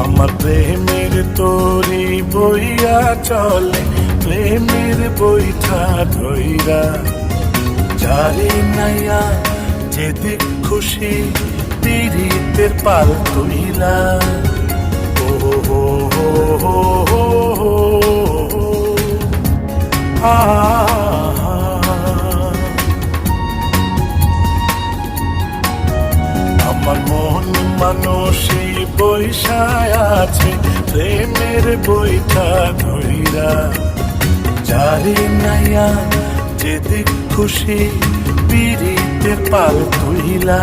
আমার প্রেমের তরি বইয়া চলে, প্রেমের বইটা ধইরা যারে নাইয়া যেদিক খুশি পীড়িতের পাল তুইলা। ও হো হো হো হো হো আ আমার মন মানুষই বৈশায় আছে, প্রেমের বইটা ধইরা যারে নাইয়া যেদিক খুশি পীড়িতের পাল তুইলা।